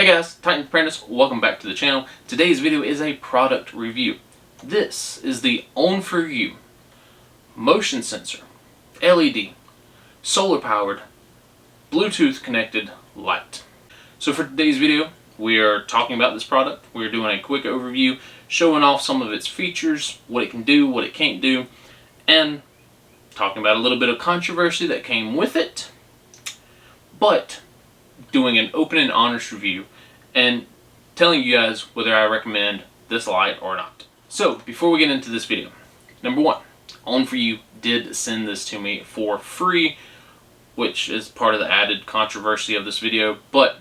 guys, Titan Apprentice, welcome back to the channel. Today's video is a product review. This is the Onforu motion sensor, LED, solar powered, Bluetooth connected light. So for today's video, we are talking about this product. We're doing a quick overview, showing off some of its features, what it can do, what it can't do, and talking about a little bit of controversy that came with it, but doing an open and honest review and telling you guys whether I recommend this light or not. So before we get into this video, number one, Onforu did send this to me for free, which is part of the added controversy of this video, but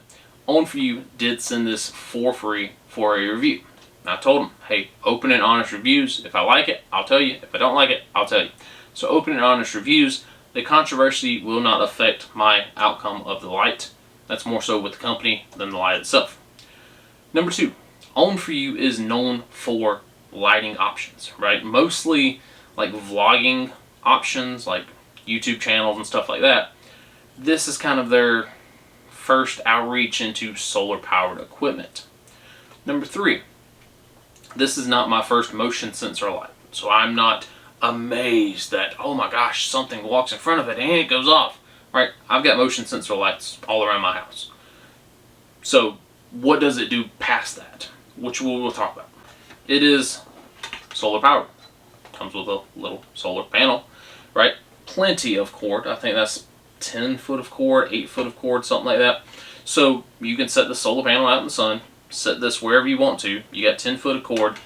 Onforu did send this for free for a review. And I told them, hey, open and honest reviews. If I like it, I'll tell you. If I don't like it, I'll tell you. So open and honest reviews. The controversy will not affect my outcome of the light. That's more so with the company than the light itself. Number two, Onforu is known for lighting options, right? Mostly like vlogging options, like YouTube channels and stuff like that. This is kind of their first outreach into solar powered equipment. Number three, this is not my first motion sensor light. So I'm not amazed that, oh my gosh, something walks in front of it and it goes off. Right, I've got motion sensor lights all around my house. So what does it do past that? Which we'll talk about. It is solar powered. Comes with a little solar panel, right? Plenty of cord. I think that's 10 foot of cord, 8 foot of cord, something like that. So you can set the solar panel out in the sun, set this wherever you want to. You got 10 foot of cord,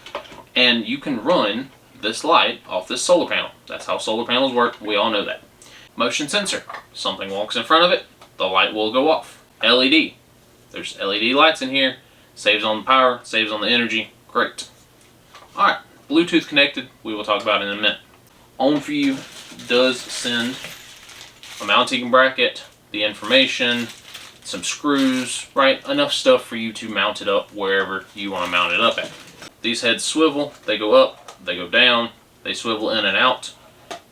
and you can run this light off this solar panel. That's how solar panels work. We all know that. Motion sensor. Something walks in front of it, the light will go off. LED. There's LED lights in here. Saves on the power, saves on the energy. Great. Alright, Bluetooth connected. We will talk about it in a minute. Onforu does send a mounting bracket, the information, some screws, right? Enough stuff for you to mount it up wherever you want to mount it up at. These heads swivel. They go up, they go down, they swivel in and out.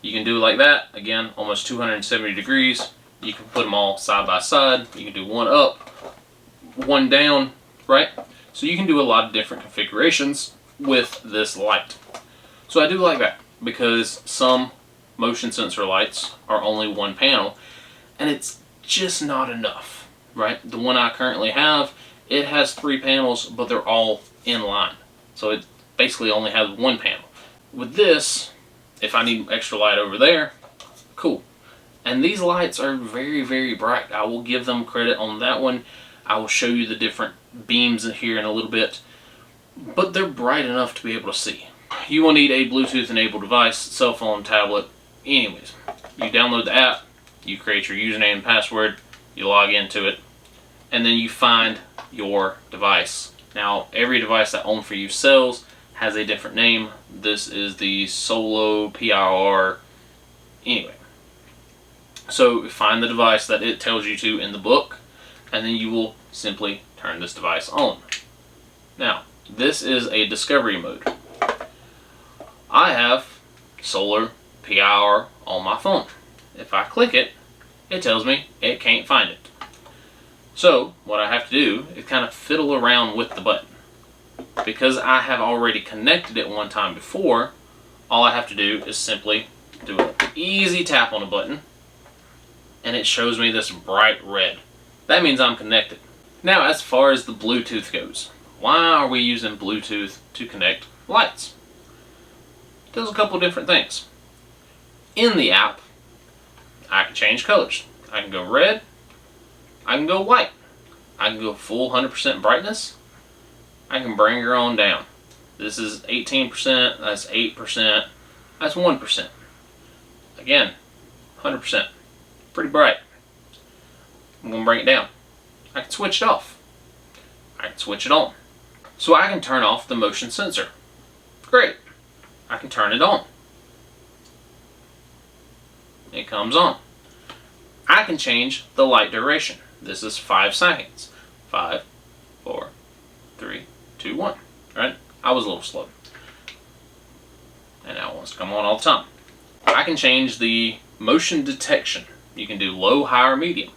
You can do it like that, again, almost 270 degrees. You can put them all side by side. You can do one up, one down, right? So you can do a lot of different configurations with this light. So I do like that because some motion sensor lights are only one panel and it's just not enough, right? The one I currently have, it has 3 panels, but they're all in line. So it basically only has one panel. With this, if I need extra light over there, cool. And these lights are very, very bright. I will give them credit on that one. I will show you the different beams in here in a little bit. But they're bright enough to be able to see. You will need a Bluetooth enabled device, cell phone, tablet. Anyways, you download the app, you create your username and password, you log into it, and then you find your device. Now, every device that Onforu sells has a different name. This is the Solo PIR. Anyway, so find the device that it tells you to in the book, and then you will simply turn this device on. Now, this is a discovery mode. I have Solar PIR on my phone. If I click it, it tells me it can't find it. So what I have to do is kind of fiddle around with the button. Because I have already connected it one time before, all I have to do is simply do an easy tap on the button and it shows me this bright red. That means I'm connected. Now, as far as the Bluetooth goes, why are we using Bluetooth to connect lights? It does a couple different things. In the app, I can change colors. I can go red, I can go white, I can go full 100% brightness, I can bring her on down. This is 18%, that's 8%, that's 1%. Again, 100%. Pretty bright. I'm going to bring it down. I can switch it off. I can switch it on. So I can turn off the motion sensor. Great. I can turn it on. It comes on. I can change the light duration. This is 5 seconds. 5, 4, 3, 2, 1. Right? I was a little slow. And now it wants to come on all the time. I can change the motion detection. You can do low, high, or medium.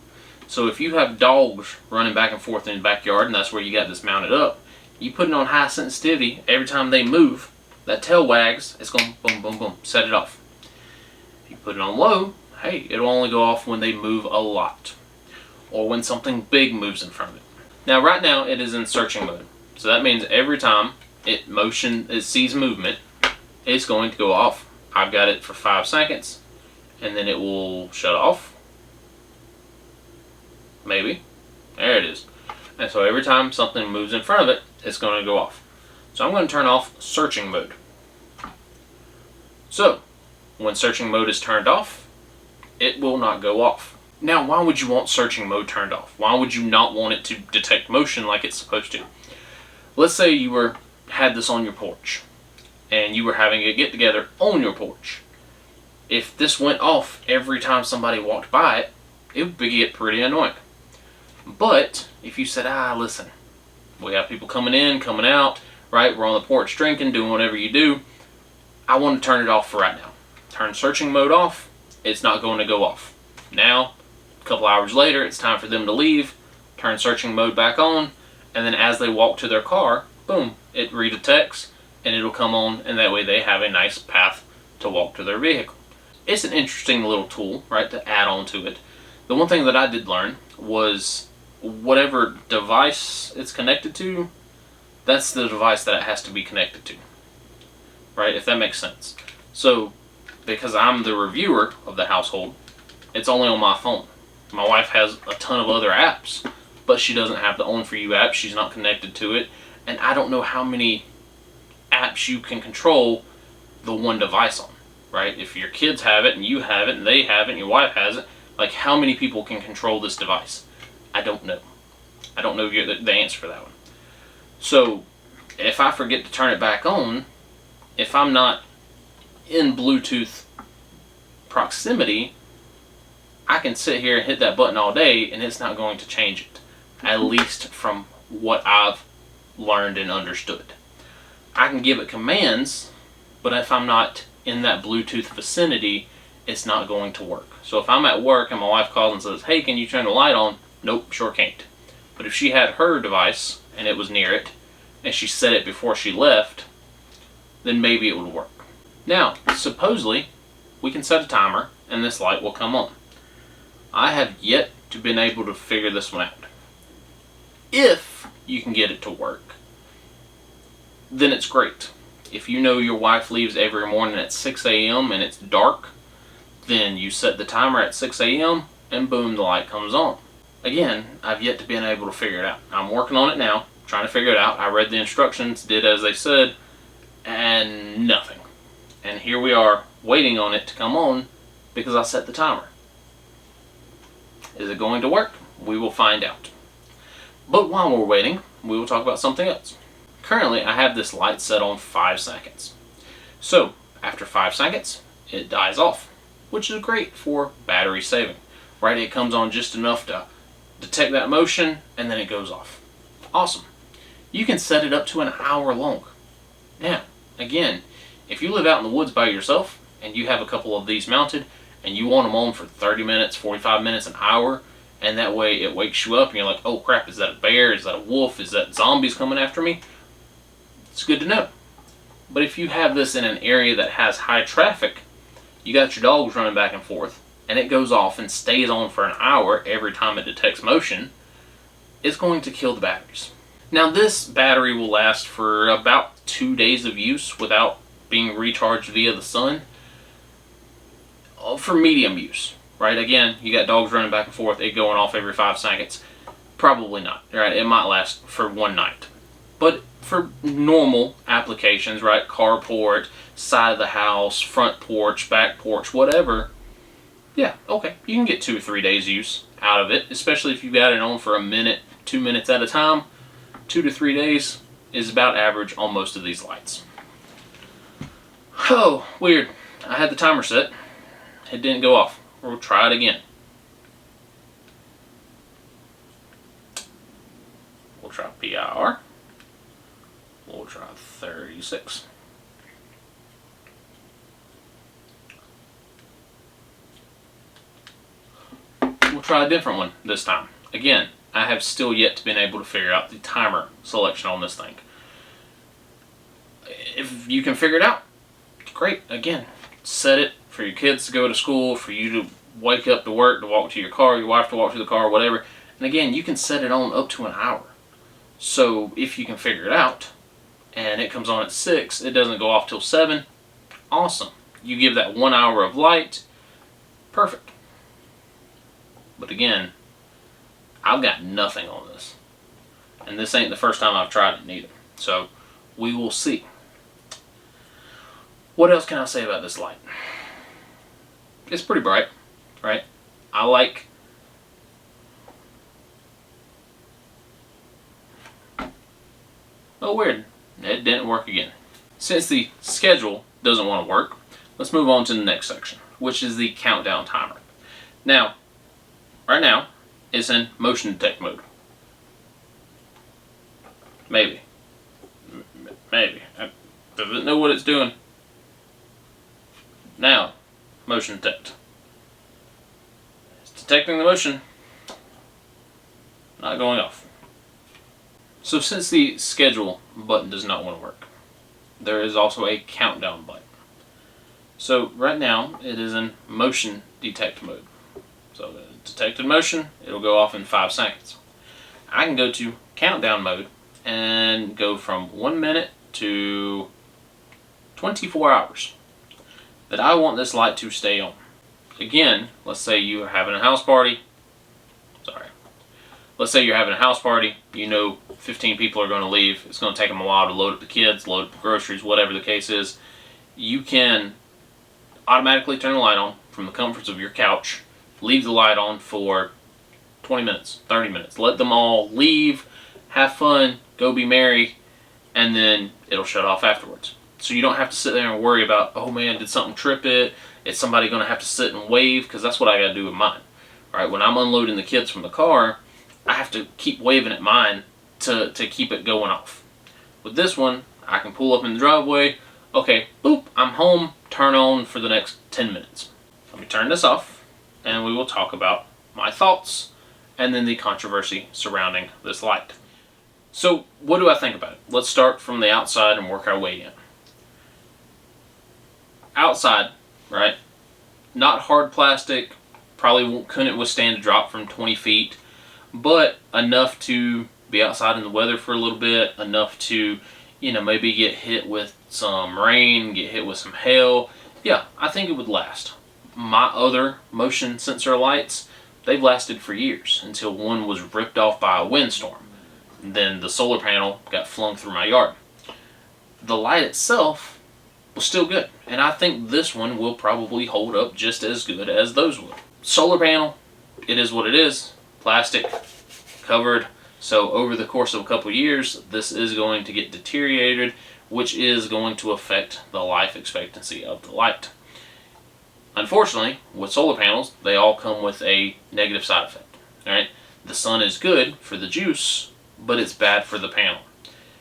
So if you have dogs running back and forth in the backyard, and that's where you got this mounted up, you put it on high sensitivity. Every time they move, that tail wags, it's going boom, boom, boom, set it off. If you put it on low, hey, it'll only go off when they move a lot, or when something big moves in front of it. Now right now it is in searching mode. So that means every time it sees movement, it's going to go off. I've got it for 5 seconds, and then it will shut off. Maybe. There it is. And so every time something moves in front of it, it's going to go off. So I'm going to turn off searching mode. So when searching mode is turned off, it will not go off. Now, why would you want searching mode turned off? Why would you not want it to detect motion like it's supposed to? Let's say you had this on your porch, and you were having a get-together on your porch. If this went off every time somebody walked by it, it would get pretty annoying. But if you said, listen, we have people coming in, coming out, right? We're on the porch drinking, doing whatever you do. I want to turn it off for right now. Turn searching mode off. It's not going to go off. Now, a couple hours later, it's time for them to leave. Turn searching mode back on, and then as they walk to their car, boom, it redetects, and it'll come on, and that way they have a nice path to walk to their vehicle. It's an interesting little tool, right, to add on to it. The one thing that I did learn was whatever device it's connected to, that's the device that it has to be connected to, right, if that makes sense. So, because I'm the reviewer of the household, it's only on my phone. My wife has a ton of other apps, but she doesn't have the Onforu app. She's not connected to it, and I don't know how many apps you can control the one device on, right? If your kids have it, and you have it, and they have it, and your wife has it, like how many people can control this device? I don't know. I don't know the answer for that one. So if I forget to turn it back on, if I'm not in Bluetooth proximity, I can sit here and hit that button all day and it's not going to change it. At least from what I've learned and understood. I can give it commands, but if I'm not in that Bluetooth vicinity, it's not going to work. So if I'm at work and my wife calls and says, hey, can you turn the light on? Nope, sure can't. But if she had her device and it was near it, and she set it before she left, then maybe it would work. Now, supposedly, we can set a timer and this light will come on. I have yet to been able to figure this one out. If you can get it to work, then it's great. If you know your wife leaves every morning at 6 a.m. and it's dark, then you set the timer at 6 a.m. and boom, the light comes on. Again, I've yet to been able to figure it out. I'm working on it now, trying to figure it out. I read the instructions, did as they said, and nothing. And here we are waiting on it to come on because I set the timer. Is it going to work? We will find out. But while we're waiting, we will talk about something else. Currently, I have this light set on 5 seconds. So, after 5 seconds, it dies off, which is great for battery saving. Right? It comes on just enough to detect that motion, and then it goes off. Awesome. You can set it up to an hour long. Now, again, if you live out in the woods by yourself, and you have a couple of these mounted, and you want them on for 30 minutes, 45 minutes, an hour, and that way it wakes you up, and you're like, oh crap, is that a bear? Is that a wolf? Is that zombies coming after me? It's good to know. But if you have this in an area that has high traffic, you got your dogs running back and forth, and it goes off and stays on for an hour every time it detects motion, it's going to kill the batteries. Now this battery will last for about 2 days of use without being recharged via the sun. For medium use, right? Again, you got dogs running back and forth, it going off every 5 seconds. Probably not, right? It might last for one night. But for normal applications, right? Carport, side of the house, front porch, back porch, whatever. Yeah, okay. You can get 2 or 3 days use out of it, especially if you've got it on for a minute, 2 minutes at a time. 2 to 3 days is about average on most of these lights. Oh, weird. I had the timer set. It didn't go off. We'll try it again. We'll try PIR. We'll try 36. We'll try a different one this time. Again, I have still yet to been able to figure out the timer selection on this thing. If you can figure it out, great. Again, set it for your kids to go to school, for you to wake up to work, to walk to your car, your wife to walk to the car, whatever. And again, you can set it on up to an hour. So if you can figure it out, and it comes on at 6, it doesn't go off till 7, awesome. You give that 1 hour of light, perfect. But again, I've got nothing on this. And this ain't the first time I've tried it neither. So we will see. What else can I say about this light? It's pretty bright, right? I like... Oh, weird. It didn't work again. Since the schedule doesn't want to work, let's move on to the next section, which is the countdown timer. Now, right now, it's in motion detect mode. Maybe. Does it know what it's doing? Now, motion detect. It's detecting the motion. Not going off. So since the schedule button does not want to work, there is also a countdown button. So right now it is in motion detect mode. So the detected motion, it'll go off in 5 seconds. I can go to countdown mode and go from 1 minute to 24 hours that I want this light to stay on. Again, let's say you are having a house party. Let's say you're having a house party, you know 15 people are going to leave. It's going to take them a while to load up the kids, load up the groceries, whatever the case is. You can automatically turn the light on from the comforts of your couch, leave the light on for 20 minutes, 30 minutes. Let them all leave, have fun, go be merry, and then it'll shut off afterwards. So you don't have to sit there and worry about, oh man, did something trip it? Is somebody going to have to sit and wave? Because that's what I got to do with mine. Right? When I'm unloading the kids from the car, I have to keep waving at mine to keep it going off. With this one, I can pull up in the driveway, okay, boop, I'm home, turn on for the next 10 minutes. Let me turn this off, and we will talk about my thoughts, and then the controversy surrounding this light. So, what do I think about it? Let's start from the outside and work our way in. Outside, right, not hard plastic, probably couldn't withstand a drop from 20 feet, but enough to be outside in the weather for a little bit, enough to, maybe get hit with some rain, get hit with some hail. Yeah, I think it would last. My other motion sensor lights, they've lasted for years until one was ripped off by a windstorm. Then the solar panel got flung through my yard. The light itself was still good, and I think this one will probably hold up just as good as those will. Solar panel, it is what it is. Plastic, covered, so over the course of a couple years this is going to get deteriorated, which is going to affect the life expectancy of the light. Unfortunately, with solar panels, they all come with a negative side effect. Right? The sun is good for the juice, but it's bad for the panel.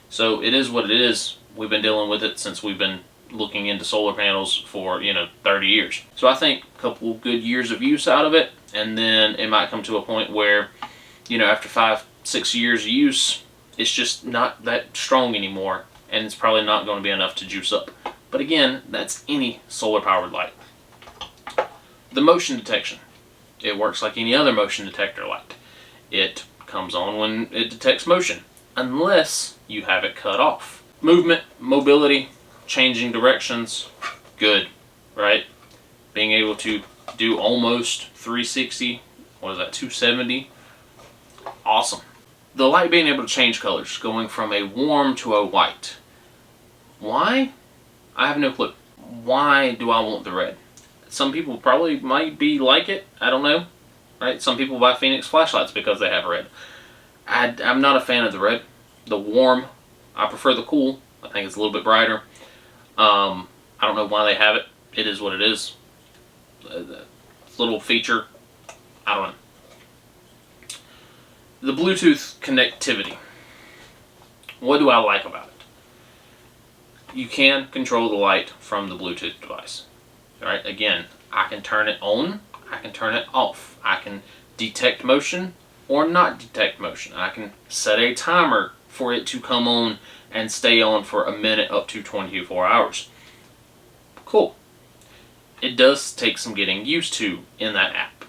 So it is what it is. We've been dealing with it since we've been looking into solar panels for 30 years. So I think a couple good years of use out of it, and then it might come to a point where, after 5-6 years of use, it's just not that strong anymore, and it's probably not going to be enough to juice up. But again, that's any solar powered light. The motion detection, it works like any other motion detector light. It comes on when it detects motion, unless you have it cut off. Movement, mobility, changing directions, good, right? Being able to do almost 360, 270, awesome. The light being able to change colors, going from a warm to a white. Why? I have no clue. Why do I want the red? Some people probably might be like it, I don't know, right? Some people buy Phoenix flashlights because they have red. I'm not a fan of the red. The warm, I prefer the cool. I think it's a little bit brighter. I don't know why they have it. It is what it is. Little feature, I don't know. The Bluetooth connectivity. What do I like about it? You can control the light from the Bluetooth device. All right, again, I can turn it on, I can turn it off. I can detect motion or not detect motion. I can set a timer for it to come on and stay on for a minute up to 24 hours. Cool. It does take some getting used to in that app.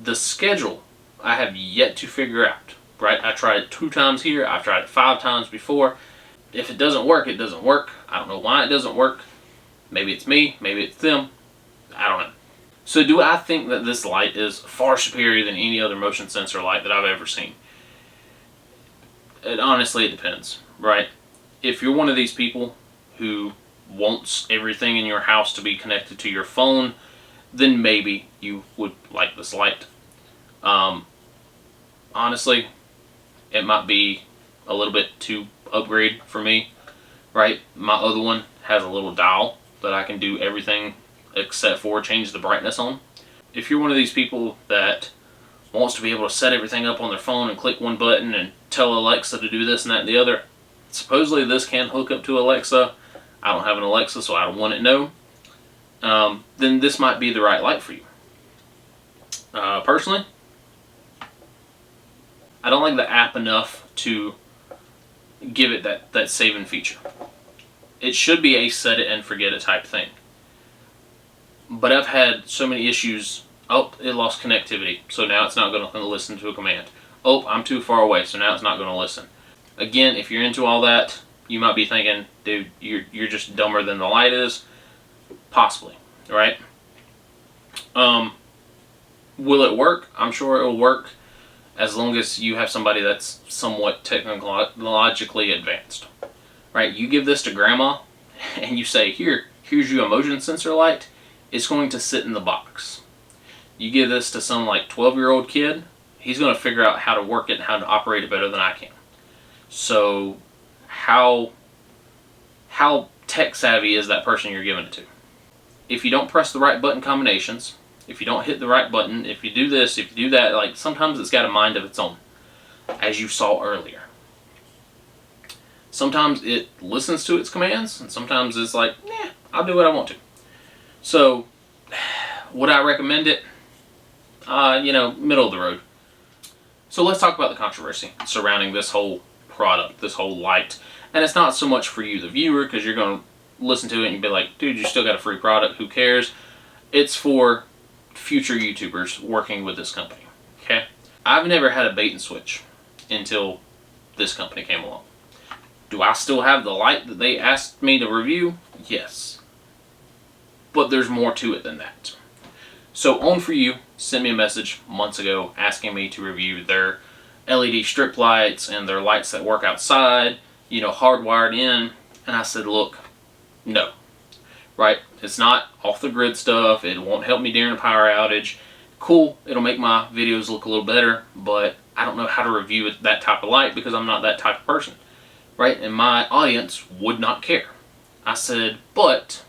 The schedule, I have yet to figure out, right? I tried it 2 times here. I've tried it 5 times before. If it doesn't work, it doesn't work. I don't know why it doesn't work. Maybe it's me, maybe it's them. I don't know. So do I think that this light is far superior than any other motion sensor light that I've ever seen? Honestly, it depends, right? If you're one of these people who wants everything in your house to be connected to your phone, then maybe you would like this light. Honestly, it might be a little bit too upgrade for me, right? My other one has a little dial that I can do everything except for change the brightness on. If you're one of these people that wants to be able to set everything up on their phone and click one button and tell Alexa to do this and that and the other, supposedly this can hook up to Alexa. I don't have an Alexa, so I don't want it, no. Then this might be the right light for you. Personally, I don't like the app enough to give it that saving feature. It should be a set it and forget it type thing. But I've had so many issues. Oh, it lost connectivity, so now it's not going to listen to a command. Oh, I'm too far away, so now it's not going to listen. Again, if you're into all that, you might be thinking, dude, you're just dumber than the light is. Possibly, right? Will it work? I'm sure it will work as long as you have somebody that's somewhat technologically advanced, right? You give this to grandma and you say, here's you a motion sensor light. It's going to sit in the box. You give this to some like 12-year-old kid, he's going to figure out how to work it and how to operate it better than I can. So how tech savvy is that person you're giving it to? If you don't press the right button combinations, if you don't hit the right button, if you do this, if you do that, like sometimes it's got a mind of its own, as you saw earlier. Sometimes it listens to its commands, and sometimes it's like, nah, I'll do what I want to. So, would I recommend it? Middle of the road. So let's talk about the controversy surrounding this whole product, this whole light. And it's not so much for you, the viewer, because you're going to listen to it and be like, dude, you still got a free product, who cares? It's for future YouTubers working with this company, okay? I've never had a bait and switch until this company came along. Do I still have the light that they asked me to review? Yes. But there's more to it than that. So Onforu sent me a message months ago asking me to review their LED strip lights and their lights that work outside, hardwired in. And I said, look, no. Right? It's not off the grid stuff. It won't help me during a power outage. Cool, it'll make my videos look a little better, but I don't know how to review that type of light because I'm not that type of person. Right? And my audience would not care. I said, but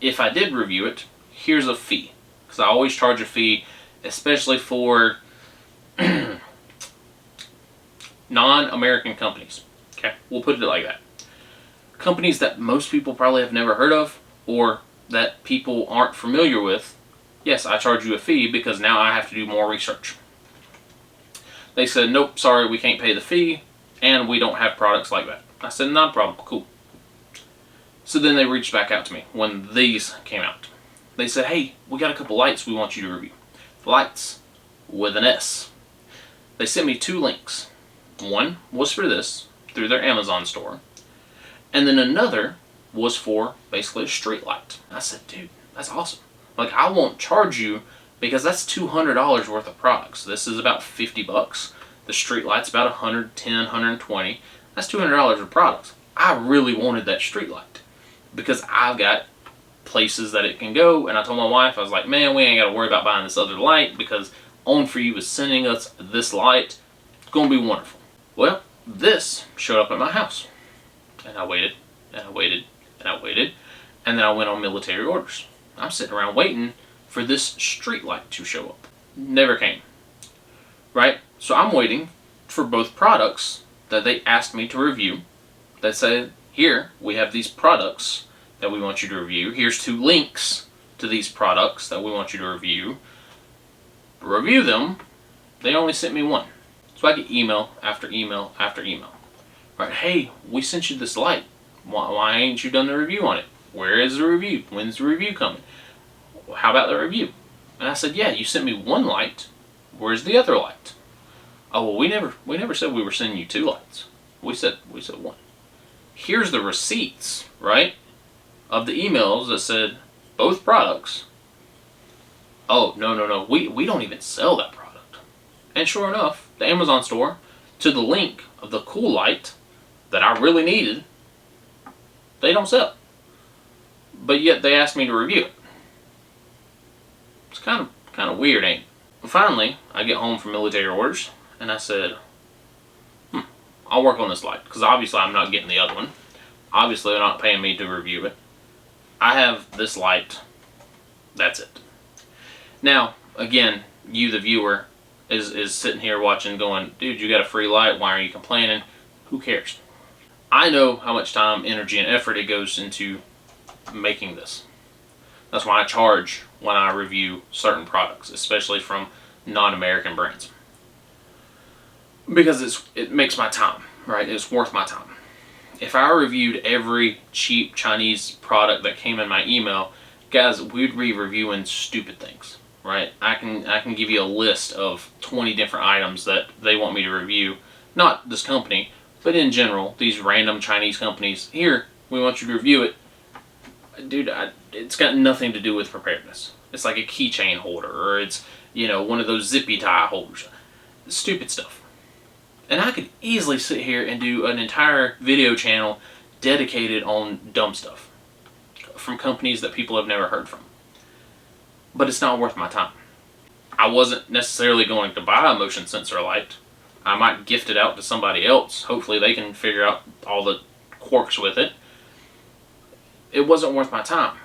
if I did review it, here's a fee. Because I always charge a fee, especially for non-American companies. Okay, we'll put it like that. Companies that most people probably have never heard of, or that people aren't familiar with, yes, I charge you a fee because now I have to do more research. They said, nope, sorry, we can't pay the fee, and we don't have products like that. I said, not a problem, cool. So then they reached back out to me when these came out. They said, hey, we got a couple lights we want you to review. Lights with an S. They sent me 2 links. One was for this, through their Amazon store. And then another was for basically a street light. I said, dude, that's awesome. Like, I won't charge you because that's $200 worth of products. This is about 50 bucks. The street light's about 110, 120. That's $200 of products. I really wanted that street light because I've got places that it can go, and I told my wife, I was like, man, we ain't got to worry about buying this other light because Onforu is sending us this light. It's going to be wonderful. Well, this showed up at my house, and I waited, and I waited, and I waited, and then I went on military orders. I'm sitting around waiting for this street light to show up. Never came, right? So I'm waiting for both products that they asked me to review that said, here, we have these products that we want you to review. Here's 2 links to these products that we want you to review. Review them, They only sent me one. So I get email after email after email. Right, hey, we sent you this light. Why ain't you done the review on it? Where is the review? When's the review coming? How about the review? And I said, yeah, you sent me one light. Where's the other light? Oh, well, we never said we were sending you 2 lights. We said one. Here's the receipts, right, of the emails that said both products. Oh, no, we don't even sell that product. And sure enough, the Amazon store, to the link of the cool light that I really needed, they don't sell. But yet they asked me to review it. It's kind of weird, ain't it? Finally, I get home from military orders, and I said, I'll work on this light, because obviously I'm not getting the other one. Obviously they're not paying me to review it. I have this light. That's it. Now, again, you the viewer is sitting here watching going, dude, you got a free light, why are you complaining? Who cares? I know how much time, energy, and effort it goes into making this. That's why I charge when I review certain products, especially from non-American brands. Because it makes my time, right? It's worth my time. If I reviewed every cheap Chinese product that came in my email, guys, we'd be reviewing stupid things, right? I can give you a list of 20 different items that they want me to review. Not this company, but in general, these random Chinese companies. Here, we want you to review it. Dude, it's got nothing to do with preparedness. It's like a keychain holder, or it's, one of those zippy tie holders. Stupid stuff. And I could easily sit here and do an entire video channel dedicated on dumb stuff from companies that people have never heard from. But it's not worth my time. I wasn't necessarily going to buy a motion sensor light. I might gift it out to somebody else. Hopefully they can figure out all the quirks with it. It wasn't worth my time.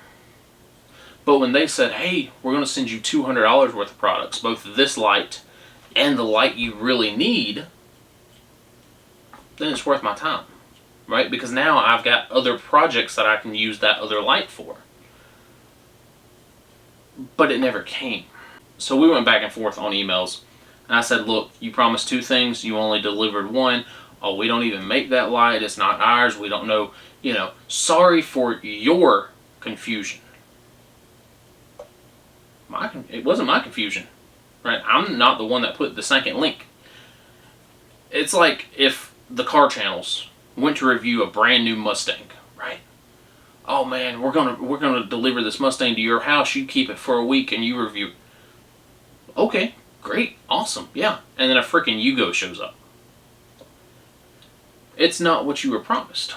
But when they said, hey, we're going to send you $200 worth of products, both this light and the light you really need, then it's worth my time, right? Because now I've got other projects that I can use that other light for. But it never came. So we went back and forth on emails, and I said, look, you promised 2 things, you only delivered 1. Oh, we don't even make that light, it's not ours, we don't know, sorry for your confusion. It wasn't my confusion, right? I'm not the one that put the second link. It's like if the car channels went to review a brand new Mustang, right? Oh man, we're gonna deliver this Mustang to your house. You keep it for a week and you review it. Okay, great, awesome, yeah. And then a freaking Yugo shows up. It's not what you were promised.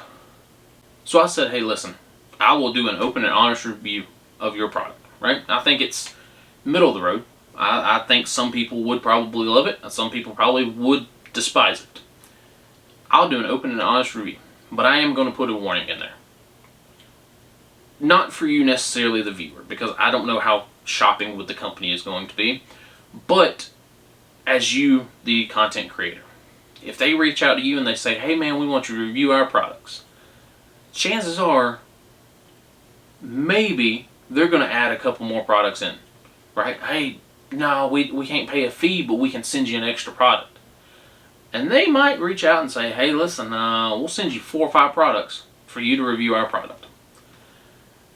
So I said, hey, listen, I will do an open and honest review of your product, right? I think it's middle of the road. I think some people would probably love it, and some people probably would despise it. I'll do an open and honest review, but I am going to put a warning in there. Not for you necessarily, the viewer, because I don't know how shopping with the company is going to be, but as you, the content creator, if they reach out to you and they say, hey man, we want you to review our products, chances are maybe they're going to add a couple more products in, right? Hey, no, we can't pay a fee, but we can send you an extra product. And they might reach out and say, hey, listen, we'll send you 4 or 5 products for you to review our product.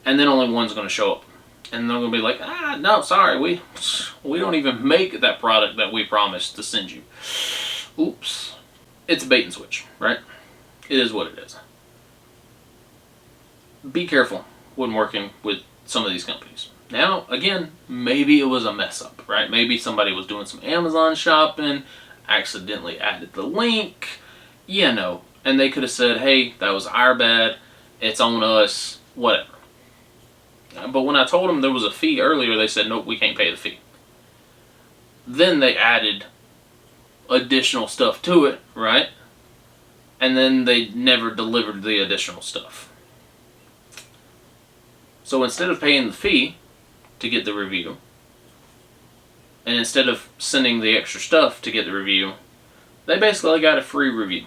And then only one's going to show up. And they're going to be like, no, sorry, we don't even make that product that we promised to send you. Oops. It's a bait and switch, right? It is what it is. Be careful when working with some of these companies. Now, again, maybe it was a mess up, right? Maybe somebody was doing some Amazon shopping, accidentally added the link, and they could have said, hey, that was our bad, it's on us, whatever. But when I told them there was a fee earlier, they said, nope, we can't pay the fee. Then they added additional stuff to it, right? And then they never delivered the additional stuff. So instead of paying the fee to get the review, and instead of sending the extra stuff to get the review, they basically got a free review.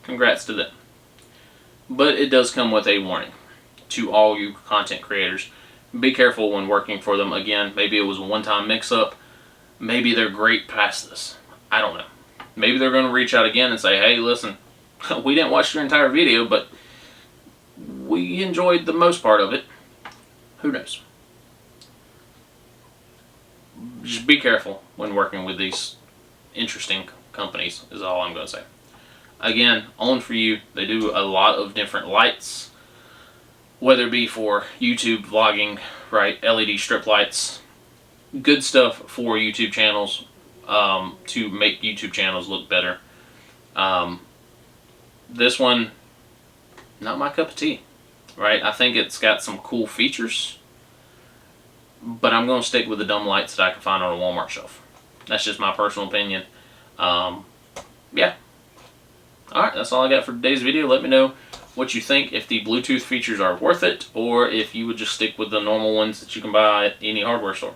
Congrats to them. But it does come with a warning to all you content creators. Be careful when working for them. Again, maybe it was a one-time mix-up. maybe they're great past this. I don't know. Maybe they're going to reach out again and say, hey, listen, we didn't watch your entire video, but we enjoyed the most part of it. Who knows? Just be careful when working with these interesting companies is all I'm going to say. Again, Onforu, they do a lot of different lights, whether it be for YouTube vlogging, right, LED strip lights, good stuff for YouTube channels, to make YouTube channels look better. This one, not my cup of tea, right? I think it's got some cool features, but I'm going to stick with the dumb lights that I can find on a Walmart shelf. That's just my personal opinion. Yeah. Alright, that's all I got for today's video. Let me know what you think, if the Bluetooth features are worth it, or if you would just stick with the normal ones that you can buy at any hardware store.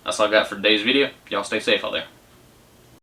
That's all I got for today's video. Y'all stay safe out there.